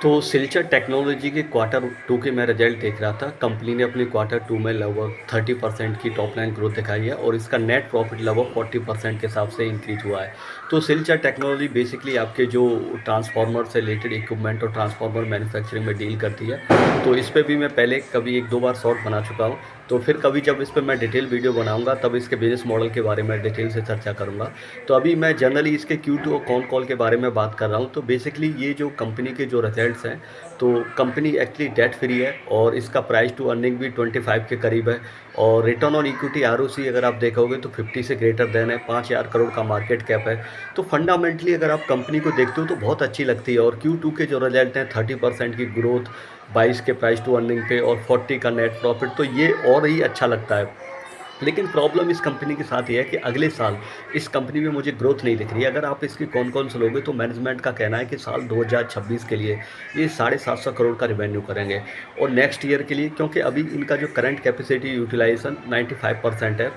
तो सिल्चर टेक्नोलॉजी के quarter to के मैं रिजल्ट देख रहा था। कंपनी ने अपने क्वार्टर टू में लगभग 30% की टॉप लाइन ग्रोथ दिखाई है और इसका नेट प्रॉफिट लगभग 40% के हिसाब से इंक्रीज हुआ है। तो सिल्चर टेक्नोलॉजी बेसिकली आपके जो ट्रांसफार्मर से रिलेटेड इक्विपमेंट और ट्रांसफार्मर मैन्युफैक्चरिंग में डील करती है। तो इस पे भी मैं पहले कभी एक दो बार शॉर्ट बना चुका हूँ। तो फिर कभी जब इस पे मैं डिटेल वीडियो बनाऊंगा तब इसके बिजनेस मॉडल के बारे में डिटेल से चर्चा करूंगा। तो अभी मैं जनरली इसके Q2 और कॉन कॉल के बारे में बात कर रहा हूँ। तो बेसिकली ये जो कंपनी के जो रिजल्ट्स हैं, तो कंपनी एक्चुअली डेट फ्री है और इसका प्राइस टू अर्निंग भी 25 के करीब है। और रिटर्न ऑन इक्विटी ROC अगर आप देखोगे तो 50 से ग्रेटर देन है। 5,000 करोड़ का मार्केट कैप है। तो फंडामेंटली अगर आप कंपनी को देखते हो तो बहुत अच्छी लगती है। और Q2 के जो रिजल्ट हैं, 30% की ग्रोथ, 22 के प्राइस टू अर्निंग पे और 40 का नेट प्रॉफिट, तो ये और ही अच्छा लगता है। लेकिन प्रॉब्लम इस कंपनी के साथ ये है कि अगले साल इस कंपनी में मुझे ग्रोथ नहीं दिख रही है। अगर आप इसकी कौन-कौन से लोगे तो मैनेजमेंट का कहना है कि साल 2026 के लिए ये 750 करोड़ का रेवेन्यू करेंगे। और नेक्स्ट ईयर के लिए, क्योंकि अभी इनका जो करंट कैपेसिटी यूटिलाइजेशन 95% है,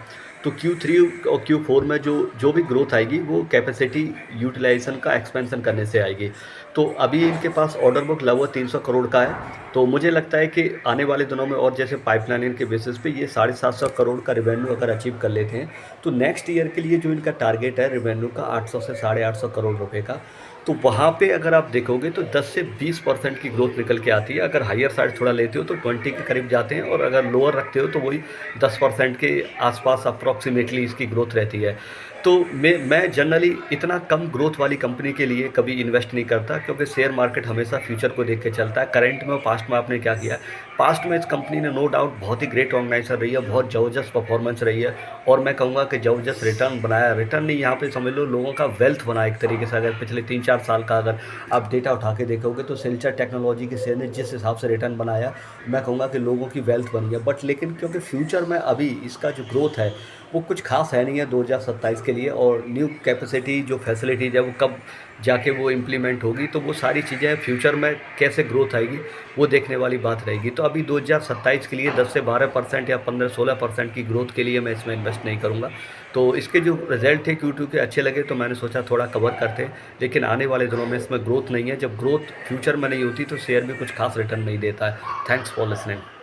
तो Q3 और Q4 में जो जो भी ग्रोथ आएगी वो कैपेसिटी यूटिलाइजेशन का एक्सपेंशन करने से आएगी। तो अभी इनके पास ऑर्डर बुक लगभग 300 करोड़ का है। तो मुझे लगता है कि आने वाले दिनों में और जैसे पाइपलाइन के बेसिस पे ये 750 करोड़ का रेवेन्यू अगर अचीव कर लेते हैं तो नेक्स्ट ईयर के लिए जो इनका टारगेट है रेवेन्यू का 800 से 850 करोड़ रुपए का, तो वहाँ पे अगर आप देखोगे तो 10 से 20% की ग्रोथ निकल के आती है। अगर हायर साइड थोड़ा लेते हो तो 20 के करीब जाते हैं और अगर लोअर रखते हो तो वही 10% के आसपास अप्रॉक्सीमेटली इसकी ग्रोथ रहती है। तो मैं जनरली इतना कम ग्रोथ वाली कंपनी के लिए कभी इन्वेस्ट नहीं करता, क्योंकि शेयर मार्केट हमेशा फ्यूचर को देख के चलता है। करंट में और पास्ट में आपने क्या किया, पास्ट में इस कंपनी ने नो डाउट बहुत ही ग्रेट ऑर्गेनाइजेशन रही है, बहुत ज़बरदस्त परफॉर्मेंस रही है और मैं कहूँगा कि ज़बरदस्त रिटर्न बनाया। रिटर्न नहीं, यहाँ पे समझ लो लोगों का वेल्थ बना एक तरीके से। अगर पिछले 3-4 साल का अगर आप डेटा उठा के देखोगे तो सिल्चर टेक्नोलॉजी के शेयर ने जिस हिसाब से रिटर्न बनाया, मैं कहूँगा कि लोगों की वेल्थ बनी है। बट लेकिन क्योंकि फ्यूचर में अभी इसका जो ग्रोथ है वो कुछ खास है नहीं है 2027 के लिए, और न्यू कैपेसिटी जो फैसिलिटीज़ है वो कब जाके वो इम्प्लीमेंट होगी, तो वो सारी चीज़ें फ्यूचर में कैसे ग्रोथ आएगी वो देखने वाली बात रहेगी। तो अभी 2027 के लिए 10 से 12% या 15-16% की ग्रोथ के लिए मैं इसमें इन्वेस्ट नहीं करूँगा। तो इसके जो रिजल्ट थे Q2 के अच्छे लगे तो मैंने सोचा थोड़ा कवर करते हैं, लेकिन आने वाले दिनों में इसमें ग्रोथ नहीं है। जब ग्रोथ फ्यूचर में नहीं होती तो शेयर भी कुछ खास रिटर्न नहीं देता है। Thanks for listening.